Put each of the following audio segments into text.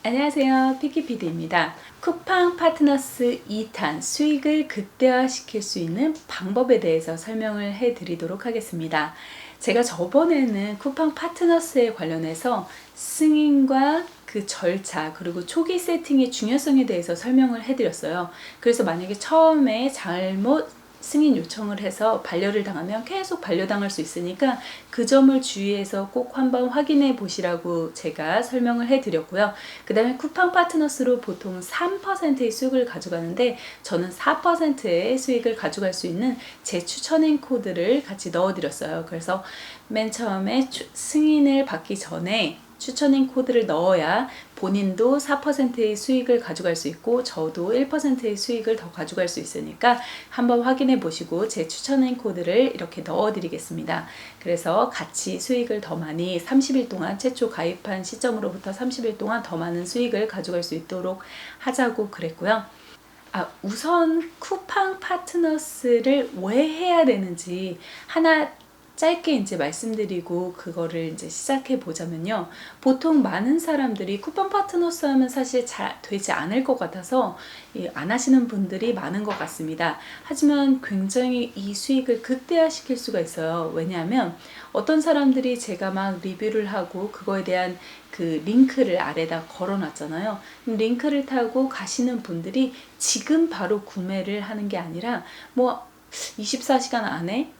안녕하세요. 피키피디입니다. 쿠팡 파트너스 2탄 수익을 극대화시킬 수 있는 방법에 대해서 설명을 해드리도록 하겠습니다. 제가 저번에는 쿠팡 파트너스에 관련해서 승인과 그 절차 그리고 초기 세팅의 중요성에 대해서 설명을 해드렸어요. 그래서 만약에 처음에 잘못 승인 요청을 해서 반려를 당하면 계속 반려당할 수 있으니까 그 점을 주의해서 꼭 한번 확인해 보시라고 제가 설명을 해 드렸고요. 그 다음에 쿠팡 파트너스로 보통 3%의 수익을 가져가는데 저는 4%의 수익을 가져갈 수 있는 제 추천행 코드를 같이 넣어 드렸어요. 그래서 맨 처음에 승인을 받기 전에 추천행 코드를 넣어야 본인도 4%의 수익을 가져갈 수 있고 저도 1%의 수익을 더 가져갈 수 있으니까 한번 확인해 보시고 제 추천행 코드를 이렇게 넣어 드리겠습니다. 그래서 같이 수익을 더 많이 30일 동안 최초 가입한 시점으로부터 30일 동안 더 많은 수익을 가져갈 수 있도록 하자고 그랬고요. 우선 쿠팡 파트너스를 왜 해야 되는지 하나 짧게 이제 말씀드리고 그거를 이제 시작해 보자면요. 보통 많은 사람들이 쿠팡 파트너스 하면 사실 잘 되지 않을 것 같아서 안 하시는 분들이 많은 것 같습니다. 하지만 굉장히 이 수익을 극대화시킬 수가 있어요. 왜냐하면 어떤 사람들이 제가 막 리뷰를 하고 그거에 대한 그 링크를 아래다 걸어 놨잖아요. 링크를 타고 가시는 분들이 지금 바로 구매를 하는 게 아니라 뭐 24시간 안에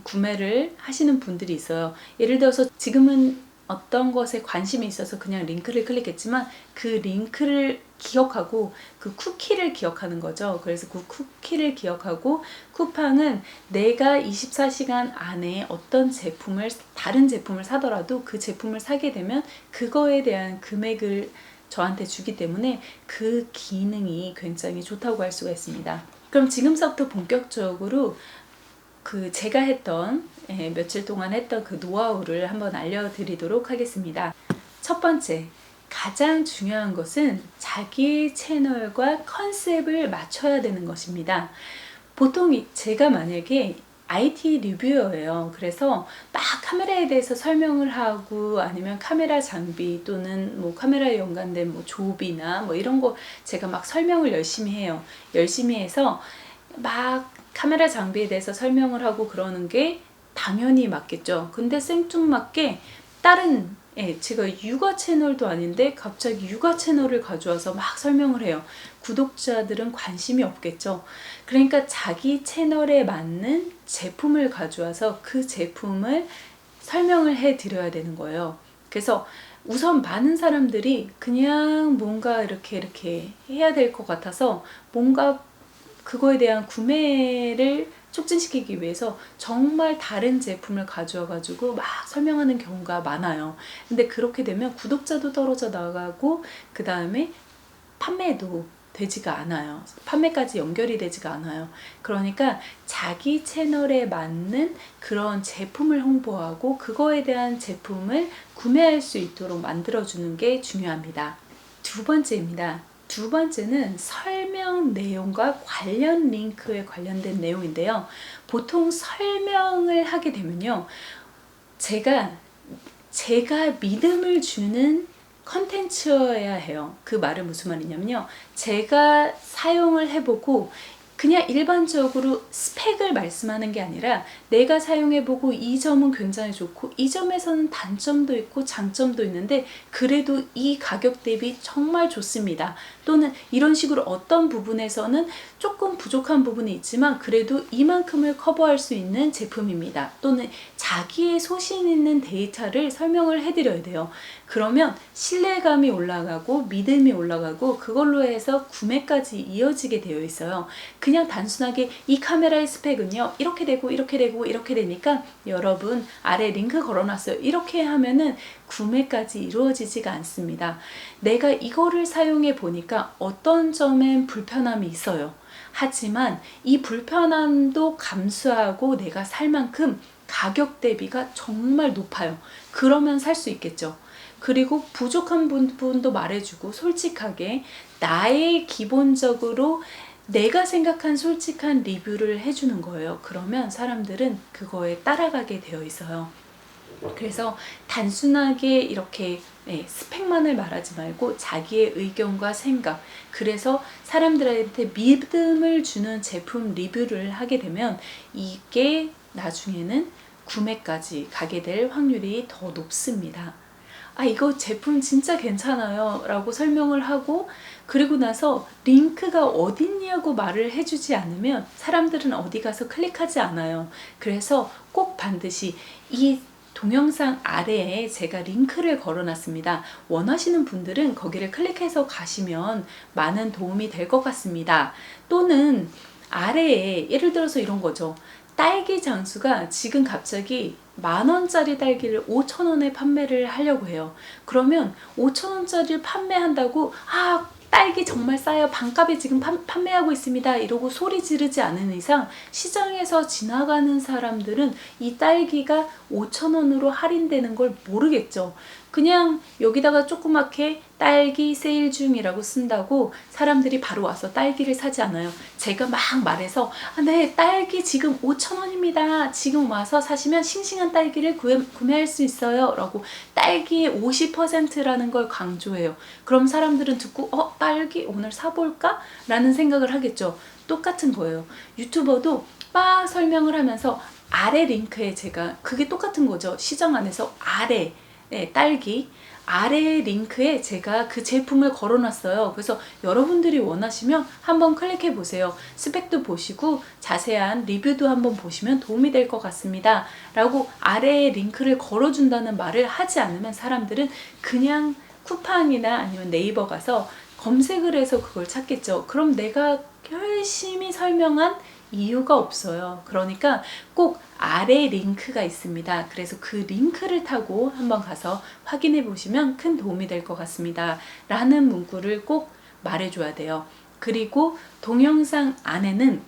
구매를 하시는 분들이 있어요. 예를 들어서 지금은 어떤 것에 관심이 있어서 그냥 링크를 클릭했지만 그 링크를 기억하고 그 쿠키를 기억하는 거죠. 그래서 그 쿠키를 기억하고 쿠팡은 내가 24시간 안에 어떤 제품을 다른 제품을 사더라도 그 제품을 사게 되면 그거에 대한 금액을 저한테 주기 때문에 그 기능이 굉장히 좋다고 할 수가 있습니다. 그럼 지금부터 본격적으로 제가 했던 며칠 동안 했던 그 노하우를 한번 알려드리도록 하겠습니다. 첫 번째, 가장 중요한 것은 자기 채널과 컨셉을 맞춰야 되는 것입니다. 보통 제가 만약에 IT 리뷰어예요. 그래서 막 카메라에 대해서 설명을 하고 아니면 카메라 장비 또는 뭐 카메라에 연관된 뭐 조비나 뭐 이런 거 제가 막 설명을 열심히 해요. 열심히 해서 막 카메라 장비에 대해서 설명을 하고 그러는 게 당연히 맞겠죠. 근데 생뚱맞게 다른 제가 육아 채널도 아닌데 갑자기 육아 채널을 가져와서 막 설명을 해요. 구독자들은 관심이 없겠죠. 그러니까 자기 채널에 맞는 제품을 가져와서 그 제품을 설명을 해 드려야 되는 거예요. 그래서 우선 많은 사람들이 그냥 뭔가 이렇게 해야 될 것 같아서 뭔가 그거에 대한 구매를 촉진시키기 위해서 정말 다른 제품을 가져와 가지고 막 설명하는 경우가 많아요. 근데 그렇게 되면 구독자도 떨어져 나가고 그 다음에 판매도 되지가 않아요. 판매까지 연결이 되지가 않아요. 그러니까 자기 채널에 맞는 그런 제품을 홍보하고 그거에 대한 제품을 구매할 수 있도록 만들어주는 게 중요합니다. 두 번째입니다. 두 번째는 설명 내용과 관련 링크에 관련된 내용인데요. 보통 설명을 하게 되면요. 제가 믿음을 주는 컨텐츠여야 해요. 그 말은 무슨 말이냐면요. 제가 사용을 해보고 그냥 일반적으로 스펙을 말씀하는 게 아니라 내가 사용해보고 이 점은 굉장히 좋고 이 점에서는 단점도 있고 장점도 있는데 그래도 이 가격 대비 정말 좋습니다. 또는 이런 식으로 어떤 부분에서는 조금 부족한 부분이 있지만 그래도 이만큼을 커버할 수 있는 제품입니다. 또는 자기의 소신 있는 데이터를 설명을 해드려야 돼요. 그러면 신뢰감이 올라가고 믿음이 올라가고 그걸로 해서 구매까지 이어지게 되어 있어요. 그냥 단순하게 이 카메라의 스펙은요 이렇게 되고 이렇게 되고 이렇게 되니까 여러분 아래 링크 걸어놨어요 이렇게 하면은 구매까지 이루어지지가 않습니다. 내가 이거를 사용해 보니까 어떤 점엔 불편함이 있어요. 하지만 이 불편함도 감수하고 내가 살 만큼 가격 대비가 정말 높아요. 그러면 살 수 있겠죠. 그리고 부족한 부분도 말해주고 솔직하게 나의 기본적으로 내가 생각한 솔직한 리뷰를 해주는 거예요. 그러면 사람들은 그거에 따라가게 되어 있어요. 그래서 단순하게 이렇게 스펙만을 말하지 말고 자기의 의견과 생각, 그래서 사람들한테 믿음을 주는 제품 리뷰를 하게 되면 이게 나중에는 구매까지 가게 될 확률이 더 높습니다. 아, 이거 제품 진짜 괜찮아요 라고 설명을 하고, 그리고 나서 링크가 어딨냐고 말을 해주지 않으면 사람들은 어디 가서 클릭하지 않아요. 그래서 꼭 반드시 이 동영상 아래에 제가 링크를 걸어 놨습니다. 원하시는 분들은 거기를 클릭해서 가시면 많은 도움이 될 것 같습니다. 또는 아래에 예를 들어서 이런 거죠. 딸기 장수가 지금 갑자기 10,000원짜리 딸기를 5,000원에 판매를 하려고 해요. 그러면 5,000원짜리를 판매한다고 딸기 정말 싸요, 반값에 지금 판매하고 있습니다 이러고 소리 지르지 않은 이상 시장에서 지나가는 사람들은 이 딸기가 5,000원으로 할인되는 걸 모르겠죠. 그냥 여기다가 조그맣게 딸기 세일 중이라고 쓴다고 사람들이 바로 와서 딸기를 사지 않아요. 제가 막 말해서 네, 딸기 지금 5,000원입니다. 지금 와서 사시면 싱싱한 딸기를 구매할 수 있어요 라고 딸기의 50%라는 걸 강조해요. 그럼 사람들은 듣고 딸기 오늘 사볼까? 라는 생각을 하겠죠. 똑같은 거예요. 유튜버도 막 설명을 하면서 아래 링크에 제가 그게 똑같은 거죠. 시장 안에서 아래 딸기 아래 링크에 제가 그 제품을 걸어놨어요. 그래서 여러분들이 원하시면 한번 클릭해 보세요. 스펙도 보시고 자세한 리뷰도 한번 보시면 도움이 될 것 같습니다 라고 아래에 링크를 걸어준다는 말을 하지 않으면 사람들은 그냥 쿠팡이나 아니면 네이버 가서 검색을 해서 그걸 찾겠죠. 그럼 내가 열심히 설명한 이유가 없어요. 그러니까 꼭 아래 링크가 있습니다. 그래서 그 링크를 타고 한번 가서 확인해 보시면 큰 도움이 될 것 같습니다 라는 문구를 꼭 말해줘야 돼요. 그리고 동영상 안에는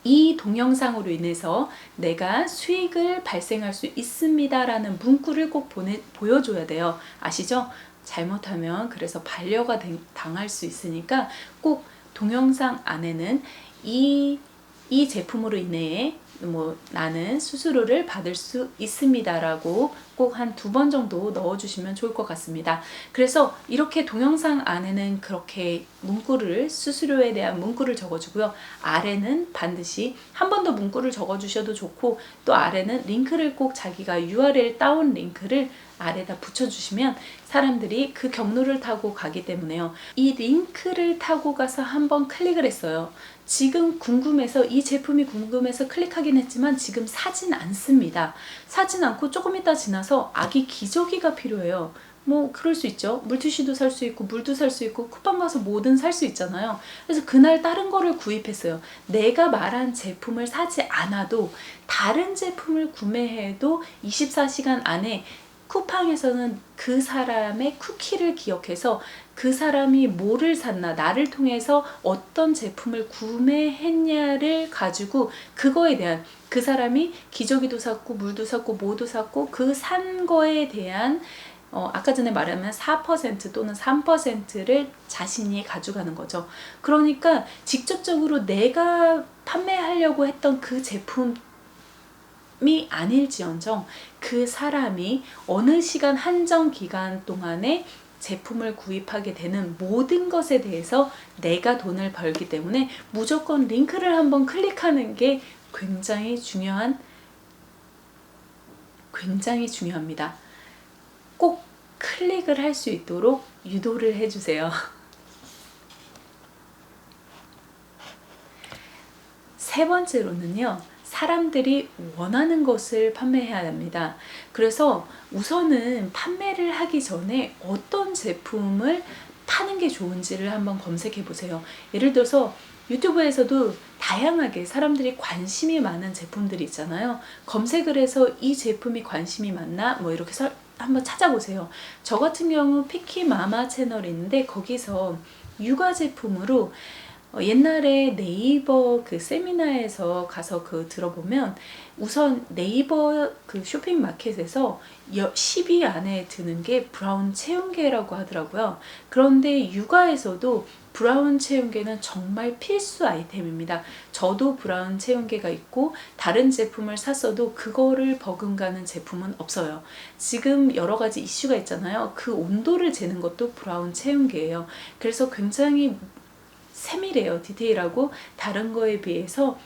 이 동영상으로 인해서 내가 수익을 발생할 수 있습니다 라는 문구를 꼭 보여줘야 돼요. 아시죠? 잘못하면 그래서 반려가 당할 수 있으니까 꼭 동영상 안에는 이 제품으로 인해 나는 수수료를 받을 수 있습니다 라고 꼭 한 2번 정도 넣어주시면 좋을 것 같습니다. 그래서 이렇게 동영상 안에는 그렇게 수수료에 대한 문구를 적어주고요. 아래는 반드시 한 번 더 문구를 적어주셔도 좋고, 또 아래는 링크를 꼭 자기가 URL 다운 링크를 아래다 붙여주시면 사람들이 그 경로를 타고 가기 때문에요. 이 링크를 타고 가서 한번 클릭을 했어요. 지금 궁금해서 이 제품이 궁금해서 클릭하긴 했지만 지금 사진 않습니다. 사진 않고 조금 있다 지나서 아기 기저귀가 필요해요. 그럴 수 있죠. 물티슈도 살 수 있고 물도 살 수 있고 쿠팡 가서 뭐든 살 수 있잖아요. 그래서 그날 다른 거를 구입했어요. 내가 말한 제품을 사지 않아도 다른 제품을 구매해도 24시간 안에 쿠팡에서는 그 사람의 쿠키를 기억해서 그 사람이 뭐를 샀나, 나를 통해서 어떤 제품을 구매했냐를 가지고 그거에 대한, 그 사람이 기저귀도 샀고 물도 샀고 뭐도 샀고 그 산 거에 대한 아까 전에 말하면 4% 또는 3%를 자신이 가져가는 거죠. 그러니까 직접적으로 내가 판매하려고 했던 그 제품 이 아닐지언정 그 사람이 어느 시간 한정 기간 동안에 제품을 구입하게 되는 모든 것에 대해서 내가 돈을 벌기 때문에 무조건 링크를 한번 클릭하는 게 굉장히 중요합니다. 꼭 클릭을 할 수 있도록 유도를 해주세요. 세 번째로는요, 사람들이 원하는 것을 판매해야 합니다. 그래서 우선은 판매를 하기 전에 어떤 제품을 파는 게 좋은지를 한번 검색해 보세요. 예를 들어서 유튜브에서도 다양하게 사람들이 관심이 많은 제품들이 있잖아요. 검색을 해서 이 제품이 관심이 많나? 이렇게 한번 찾아보세요. 저 같은 경우 피키마마 채널이 있는데 거기서 육아 제품으로 옛날에 네이버 그 세미나에서 가서 그 들어보면 우선 네이버 그 쇼핑 마켓에서 10위 안에 드는 게 브라운 체온계라고 하더라고요. 그런데 육아에서도 브라운 체온계는 정말 필수 아이템입니다. 저도 브라운 체온계가 있고 다른 제품을 샀어도 그거를 버금가는 제품은 없어요. 지금 여러 가지 이슈가 있잖아요. 그 온도를 재는 것도 브라운 체온계예요. 그래서 굉장히 세밀해요. 디테일하고 다른 거에 비해서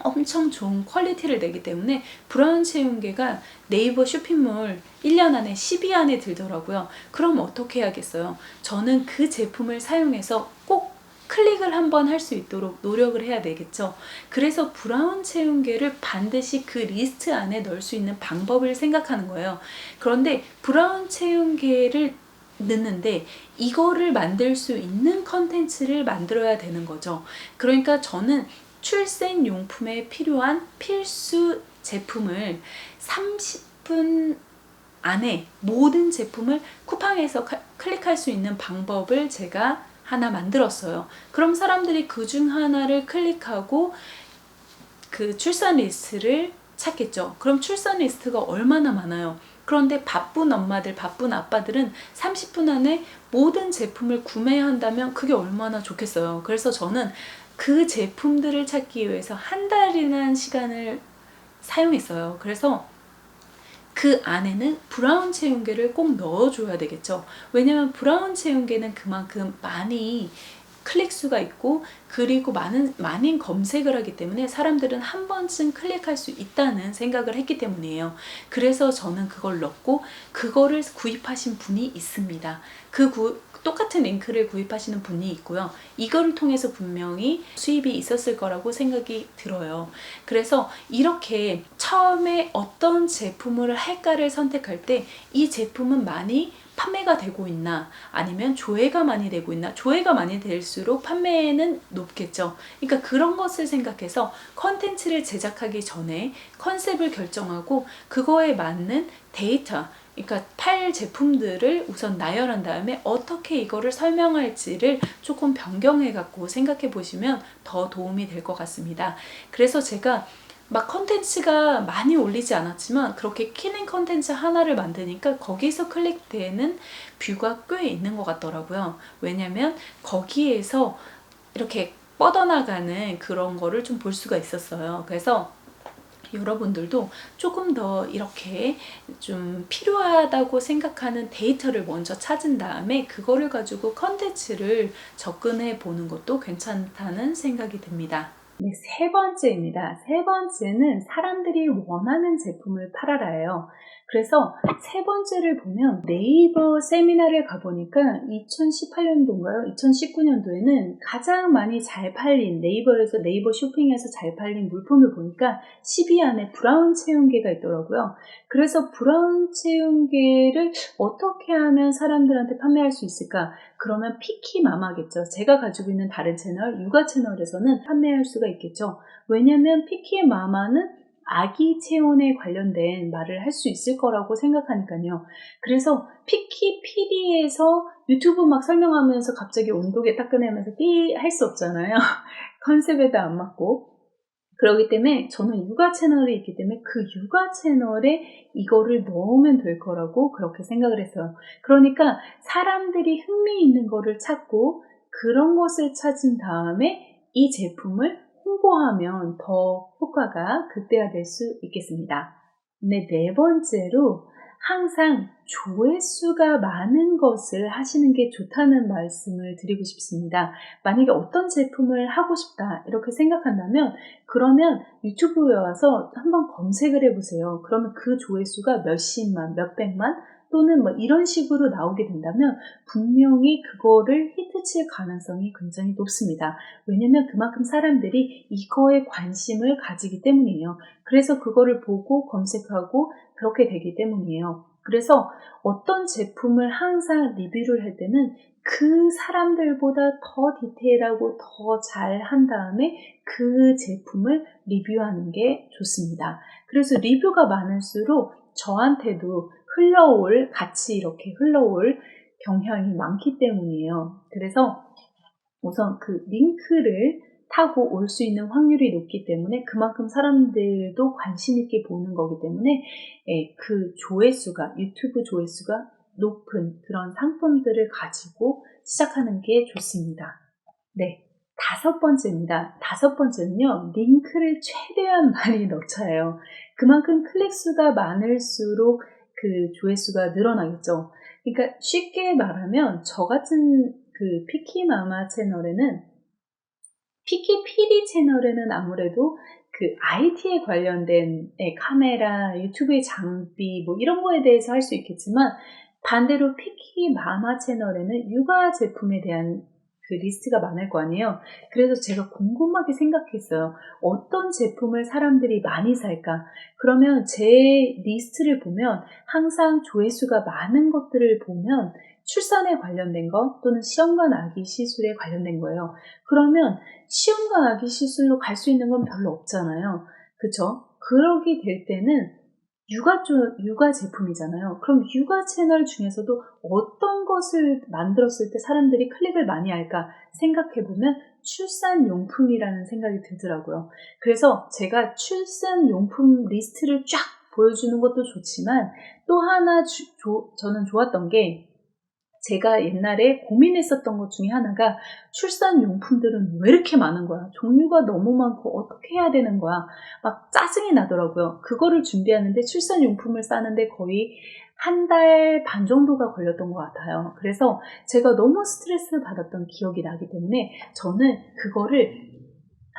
엄청 좋은 퀄리티를 내기 때문에 브라운 체온계가 네이버 쇼핑몰 1년 안에 10위 안에 들더라고요. 그럼 어떻게 해야겠어요? 저는 그 제품을 사용해서 꼭 클릭을 한번 할 수 있도록 노력을 해야 되겠죠. 그래서 브라운 체온계를 반드시 그 리스트 안에 넣을 수 있는 방법을 생각하는 거예요. 그런데 브라운 체온계를 넣는데 이거를 만들 수 있는 컨텐츠를 만들어야 되는 거죠. 그러니까 저는 출생용품에 필요한 필수 제품을 30분 안에 모든 제품을 쿠팡에서 클릭할 수 있는 방법을 제가 하나 만들었어요. 그럼 사람들이 그 중 하나를 클릭하고 그 출산 리스트를 찾겠죠. 그럼 출산 리스트가 얼마나 많아요. 그런데 바쁜 엄마들, 바쁜 아빠들은 30분 안에 모든 제품을 구매해야 한다면 그게 얼마나 좋겠어요. 그래서 저는 그 제품들을 찾기 위해서 한 달이나 시간을 사용했어요. 그래서 그 안에는 브라운 체온계를 꼭 넣어줘야 되겠죠. 왜냐면 브라운 체온계는 그만큼 많이 클릭 수가 있고 그리고 많은 검색을 하기 때문에 사람들은 한 번쯤 클릭할 수 있다는 생각을 했기 때문이에요. 그래서 저는 그걸 넣고 그거를 구입하신 분이 있습니다. 똑같은 링크를 구입하시는 분이 있고요. 이거를 통해서 분명히 수입이 있었을 거라고 생각이 들어요. 그래서 이렇게 처음에 어떤 제품을 할까를 선택할 때 이 제품은 많이 판매가 되고 있나 아니면 조회가 많이 되고 있나. 조회가 많이 될수록 판매는 높겠죠. 그러니까 그런 것을 생각해서 컨텐츠를 제작하기 전에 컨셉을 결정하고 그거에 맞는 데이터, 그러니까 팔 제품들을 우선 나열한 다음에 어떻게 이거를 설명할지를 조금 변경해 갖고 생각해 보시면 더 도움이 될 것 같습니다. 그래서 제가 막 컨텐츠가 많이 올리지 않았지만 그렇게 키링 컨텐츠 하나를 만드니까 거기서 클릭되는 뷰가 꽤 있는 것 같더라고요. 왜냐면 거기에서 이렇게 뻗어나가는 그런 거를 좀 볼 수가 있었어요. 그래서 여러분들도 조금 더 이렇게 좀 필요하다고 생각하는 데이터를 먼저 찾은 다음에 그거를 가지고 컨텐츠를 접근해 보는 것도 괜찮다는 생각이 듭니다. 네, 세 번째입니다. 세 번째는 사람들이 원하는 제품을 팔아라예요. 그래서 세 번째를 보면 네이버 세미나를 가보니까 2018년도인가요? 2019년도에는 가장 많이 잘 팔린 네이버에서 네이버 쇼핑에서 잘 팔린 물품을 보니까 10위 안에 브라운 체온계가 있더라고요. 그래서 브라운 체온계를 어떻게 하면 사람들한테 판매할 수 있을까? 그러면 피키마마겠죠. 제가 가지고 있는 다른 채널, 육아 채널에서는 판매할 수가 있겠죠. 왜냐면 피키마마는 아기 체온에 관련된 말을 할 수 있을 거라고 생각하니까요. 그래서 피키피디에서 유튜브 막 설명하면서 갑자기 온도계 딱 꺼내면서 띠 할 수 없잖아요. 컨셉에도 안 맞고. 그렇기 때문에 저는 육아 채널이 있기 때문에 그 육아 채널에 이거를 넣으면 될 거라고 그렇게 생각을 했어요. 그러니까 사람들이 흥미있는 거를 찾고 그런 것을 찾은 다음에 이 제품을 홍보하면 더 효과가 극대화될 수 있겠습니다. 네 번째로 항상 조회수가 많은 것을 하시는 게 좋다는 말씀을 드리고 싶습니다. 만약에 어떤 제품을 하고 싶다 이렇게 생각한다면 그러면 유튜브에 와서 한번 검색을 해보세요. 그러면 그 조회수가 몇십만, 몇백만 또는 뭐 이런 식으로 나오게 된다면 분명히 그거를 히트칠 가능성이 굉장히 높습니다. 왜냐면 그만큼 사람들이 이거에 관심을 가지기 때문이에요. 그래서 그거를 보고 검색하고 그렇게 되기 때문이에요. 그래서 어떤 제품을 항상 리뷰를 할 때는 그 사람들보다 더 디테일하고 더 잘 한 다음에 그 제품을 리뷰하는 게 좋습니다. 그래서 리뷰가 많을수록 저한테도 같이 이렇게 흘러올 경향이 많기 때문이에요. 그래서 우선 그 링크를 타고 올 수 있는 확률이 높기 때문에 그만큼 사람들도 관심 있게 보는 거기 때문에 그 조회수가, 유튜브 조회수가 높은 그런 상품들을 가지고 시작하는 게 좋습니다. 네. 5번째입니다. 5번째는요, 링크를 최대한 많이 넣자예요. 그만큼 클릭 수가 많을수록 그 조회수가 늘어나겠죠. 그러니까 쉽게 말하면 저 같은 그 피키마마 채널에는, 피키피디 채널에는 아무래도 그 IT에 관련된 카메라, 유튜브의 장비 뭐 이런 거에 대해서 할 수 있겠지만, 반대로 피키마마 채널에는 육아 제품에 대한 그 리스트가 많을 거 아니에요. 그래서 제가 곰곰하게 생각했어요. 어떤 제품을 사람들이 많이 살까? 그러면 제 리스트를 보면 항상 조회수가 많은 것들을 보면 출산에 관련된 거 또는 시험관 아기 시술에 관련된 거예요. 그러면 시험관 아기 시술로 갈 수 있는 건 별로 없잖아요. 그쵸? 그러게 될 때는 육아 제품이잖아요. 그럼 육아 채널 중에서도 어떤 것을 만들었을 때 사람들이 클릭을 많이 할까 생각해보면 출산용품이라는 생각이 들더라고요. 그래서 제가 출산용품 리스트를 쫙 보여주는 것도 좋지만 또 하나 저는 좋았던 게, 제가 옛날에 고민했었던 것 중에 하나가 출산용품들은 왜 이렇게 많은 거야? 종류가 너무 많고 어떻게 해야 되는 거야? 막 짜증이 나더라고요. 그거를 준비하는데 출산용품을 싸는데 거의 한 달 반 정도가 걸렸던 것 같아요. 그래서 제가 너무 스트레스를 받았던 기억이 나기 때문에 저는 그거를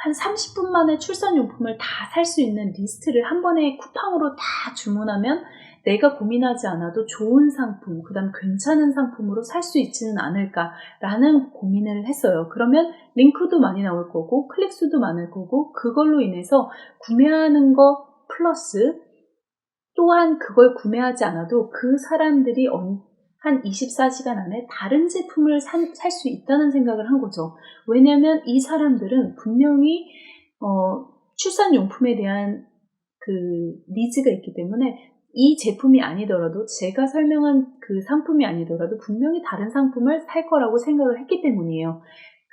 한 30분 만에 출산용품을 다 살 수 있는 리스트를 한 번에 쿠팡으로 다 주문하면 내가 고민하지 않아도 좋은 상품, 그 다음 괜찮은 상품으로 살 수 있지는 않을까라는 고민을 했어요. 그러면 링크도 많이 나올 거고 클릭수도 많을 거고, 그걸로 인해서 구매하는 거 플러스 또한 그걸 구매하지 않아도 그 사람들이 한 24시간 안에 다른 제품을 살 수 있다는 생각을 한 거죠. 왜냐하면 이 사람들은 분명히 출산용품에 대한 그 니즈가 있기 때문에 이 제품이 아니더라도, 제가 설명한 그 상품이 아니더라도 분명히 다른 상품을 살 거라고 생각을 했기 때문이에요.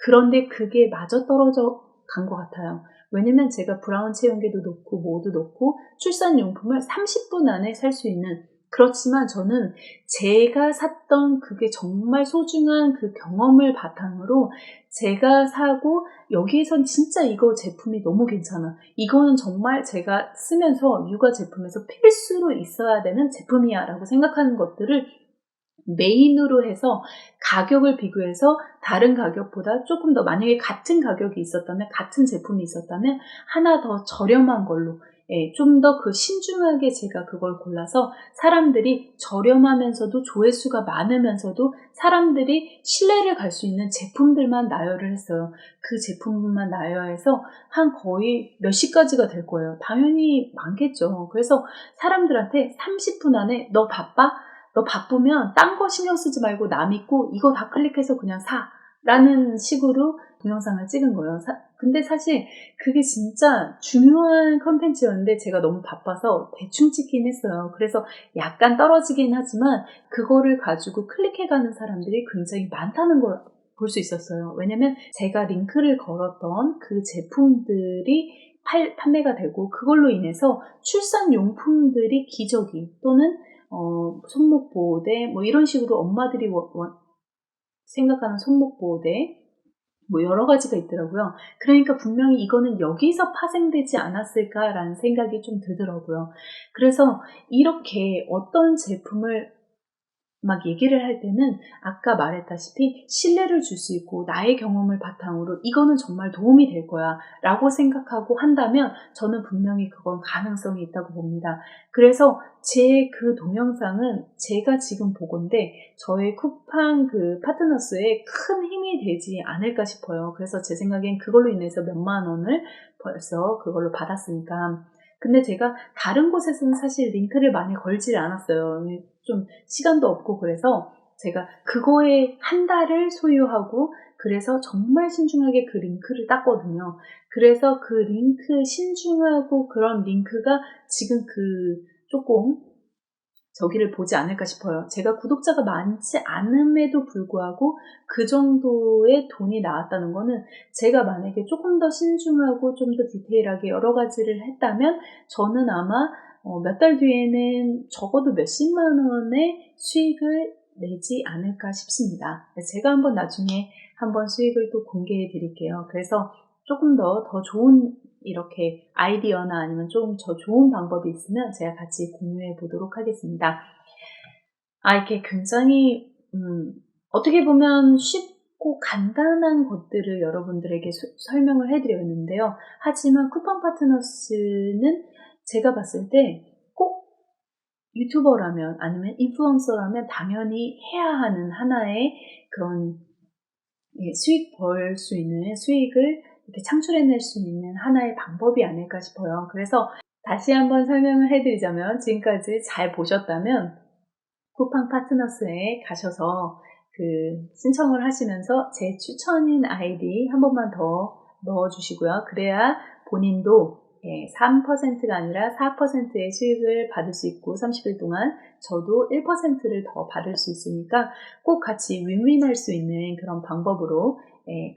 그런데 그게 맞아떨어져 간 것 같아요. 왜냐면 제가 브라운 체온계도 놓고 뭐도 놓고 출산용품을 30분 안에 살 수 있는, 그렇지만 저는 제가 샀던 그게 정말 소중한 그 경험을 바탕으로 제가 사고, 여기에선 진짜 이거 제품이 너무 괜찮아, 이거는 정말 제가 쓰면서 육아 제품에서 필수로 있어야 되는 제품이야 라고 생각하는 것들을 메인으로 해서 가격을 비교해서 다른 가격보다 조금 더, 만약에 같은 가격이 있었다면, 같은 제품이 있었다면 하나 더 저렴한 걸로, 좀 더 그 신중하게 제가 그걸 골라서 사람들이 저렴하면서도 조회수가 많으면서도 사람들이 신뢰를 갈 수 있는 제품들만 나열을 했어요. 그 제품만 나열해서 한 거의 몇십 가지가 될 거예요. 당연히 많겠죠. 그래서 사람들한테 30분 안에 너 바빠? 너 바쁘면 딴 거 신경 쓰지 말고 나 믿고 이거 다 클릭해서 그냥 사 라는 식으로 동영상을 찍은 거예요. 근데 사실 그게 진짜 중요한 컨텐츠였는데 제가 너무 바빠서 대충 찍긴 했어요. 그래서 약간 떨어지긴 하지만 그거를 가지고 클릭해가는 사람들이 굉장히 많다는 걸 볼 수 있었어요. 왜냐면 제가 링크를 걸었던 그 제품들이 판매가 되고, 그걸로 인해서 출산용품들이 기저귀 또는 손목보호대 뭐 이런 식으로 엄마들이 생각하는 손목보호대 뭐 여러 가지가 있더라고요. 그러니까 분명히 이거는 여기서 파생되지 않았을까라는 생각이 좀 들더라고요. 그래서 이렇게 어떤 제품을 막 얘기를 할 때는 아까 말했다시피 신뢰를 줄 수 있고 나의 경험을 바탕으로 이거는 정말 도움이 될 거야 라고 생각하고 한다면 저는 분명히 그건 가능성이 있다고 봅니다. 그래서 제 그 동영상은 제가 지금 보건대 저의 쿠팡 그 파트너스에 큰 힘이 되지 않을까 싶어요. 그래서 제 생각엔 그걸로 인해서 몇만 원을 벌써 그걸로 받았으니까. 근데 제가 다른 곳에서는 사실 링크를 많이 걸지를 않았어요. 좀 시간도 없고, 그래서 제가 그거에 한 달을 소유하고 그래서 정말 신중하게 그 링크를 땄거든요. 그래서 그 링크 신중하고 그런 링크가 지금 그 조금 저기를 보지 않을까 싶어요. 제가 구독자가 많지 않음에도 불구하고 그 정도의 돈이 나왔다는 거는 제가 만약에 조금 더 신중하고 좀 더 디테일하게 여러 가지를 했다면 저는 아마 몇 달 뒤에는 적어도 몇십만 원의 수익을 내지 않을까 싶습니다. 제가 한번 나중에 한번 수익을 또 공개해 드릴게요. 그래서 조금 더 좋은 이렇게 아이디어나 아니면 좀 더 좋은 방법이 있으면 제가 같이 공유해 보도록 하겠습니다. 이렇게 굉장히 어떻게 보면 쉽고 간단한 것들을 여러분들에게 설명을 해드렸는데요. 하지만 쿠팡 파트너스는 제가 봤을 때 꼭 유튜버라면 아니면 인플루언서라면 당연히 해야 하는 하나의 그런 수익 벌 수 있는 수익을 이렇게 창출해낼 수 있는 하나의 방법이 아닐까 싶어요. 그래서 다시 한번 설명을 해드리자면 지금까지 잘 보셨다면 쿠팡 파트너스에 가셔서 신청을 하시면서 제 추천인 아이디 한 번만 더 넣어주시고요. 그래야 본인도 3%가 아니라 4%의 수익을 받을 수 있고 30일 동안 저도 1%를 더 받을 수 있으니까 꼭 같이 윈윈할 수 있는 그런 방법으로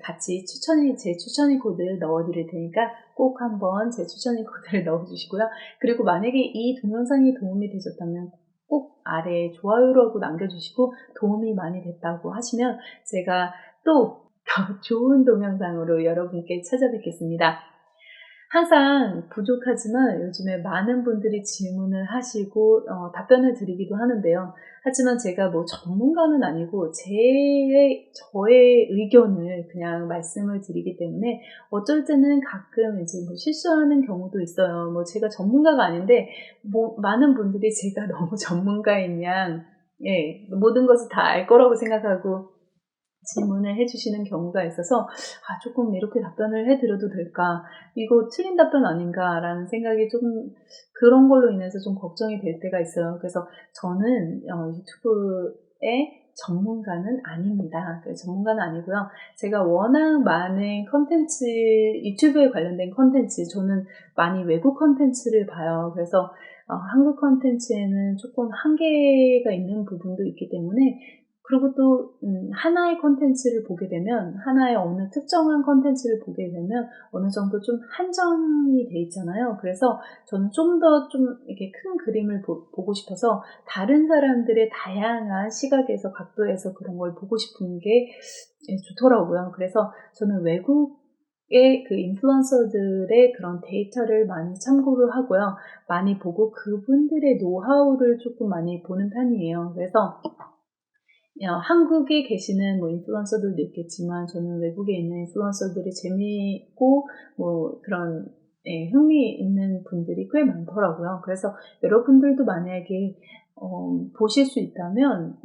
같이 제 추천인 코드 넣어드릴 테니까 꼭 한번 제 추천인 코드를 넣어주시고요. 그리고 만약에 이 동영상이 도움이 되셨다면 꼭 아래 좋아요라고 남겨주시고 도움이 많이 됐다고 하시면 제가 또 더 좋은 동영상으로 여러분께 찾아뵙겠습니다. 항상 부족하지만 요즘에 많은 분들이 질문을 하시고 답변을 드리기도 하는데요. 하지만 제가 뭐 전문가는 아니고 저의 의견을 그냥 말씀을 드리기 때문에 어쩔 때는 가끔 이제 뭐 실수하는 경우도 있어요. 뭐 제가 전문가가 아닌데 뭐 많은 분들이 제가 너무 전문가인 양 모든 것을 다 알 거라고 생각하고 질문을 해주시는 경우가 있어서 조금 이렇게 답변을 해드려도 될까? 이거 틀린 답변 아닌가? 라는 생각이 조금 그런 걸로 인해서 좀 걱정이 될 때가 있어요. 그래서 저는 유튜브의 전문가는 아닙니다. 전문가는 아니고요. 제가 워낙 많은 컨텐츠, 유튜브에 관련된 컨텐츠, 저는 많이 외국 컨텐츠를 봐요. 그래서 한국 컨텐츠에는 조금 한계가 있는 부분도 있기 때문에 그리고 또 하나의 컨텐츠를 보게 되면 하나의 어느 특정한 컨텐츠를 보게 되면 어느 정도 좀 한정이 돼 있잖아요. 그래서 저는 좀 더 이렇게 큰 그림을 보고 싶어서 다른 사람들의 다양한 시각에서 각도에서 그런 걸 보고 싶은 게 좋더라고요. 그래서 저는 외국의 그 인플루언서들의 그런 데이터를 많이 참고를 하고요. 많이 보고 그분들의 노하우를 조금 많이 보는 편이에요. 그래서 한국에 계시는 뭐 인플루언서들도 있겠지만 저는 외국에 있는 인플루언서들이 재미있고 뭐 그런 흥미 있는 분들이 꽤 많더라고요. 그래서 여러분들도 만약에 보실 수 있다면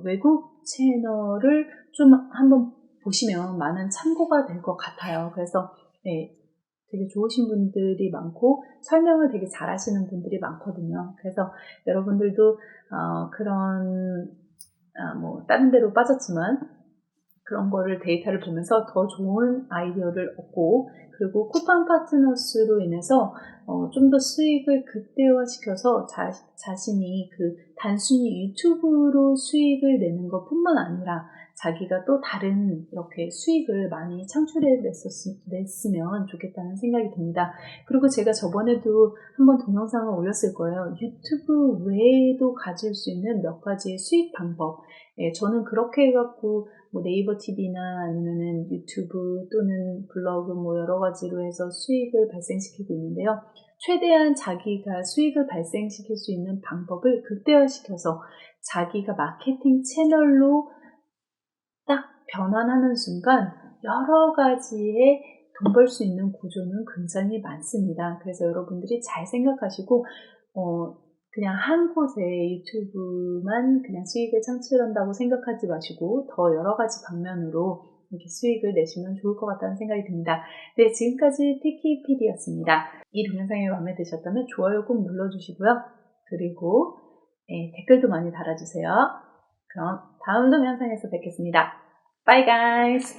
외국 채널을 좀 한번 보시면 많은 참고가 될 것 같아요. 그래서 되게 좋으신 분들이 많고 설명을 되게 잘하시는 분들이 많거든요. 그래서 여러분들도 그런 뭐 다른 데로 빠졌지만 그런 거를 데이터를 보면서 더 좋은 아이디어를 얻고 그리고 쿠팡 파트너스로 인해서 좀 더 수익을 극대화시켜서 자신이 단순히 유튜브로 수익을 내는 것 뿐만 아니라 자기가 또 다른 이렇게 수익을 많이 창출해 냈으면 좋겠다는 생각이 듭니다. 그리고 제가 저번에도 한번 동영상을 올렸을 거예요. 유튜브 외에도 가질 수 있는 몇 가지의 수익 방법. 저는 그렇게 해갖고 뭐 네이버 TV나 아니면은 유튜브 또는 블로그 뭐 여러 가지로 해서 수익을 발생시키고 있는데요. 최대한 자기가 수익을 발생시킬 수 있는 방법을 극대화시켜서 자기가 마케팅 채널로 딱 변환하는 순간 여러 가지의 돈 벌 수 있는 구조는 굉장히 많습니다. 그래서 여러분들이 잘 생각하시고 그냥 한 곳에 유튜브만 그냥 수익을 창출한다고 생각하지 마시고 더 여러 가지 방면으로 이렇게 수익을 내시면 좋을 것 같다는 생각이 듭니다. 네, 지금까지 PKPD였습니다. 이 동영상이 마음에 드셨다면 좋아요 꼭 눌러주시고요. 그리고 댓글도 많이 달아주세요. 그럼 다음 동영상에서 뵙겠습니다. Bye guys!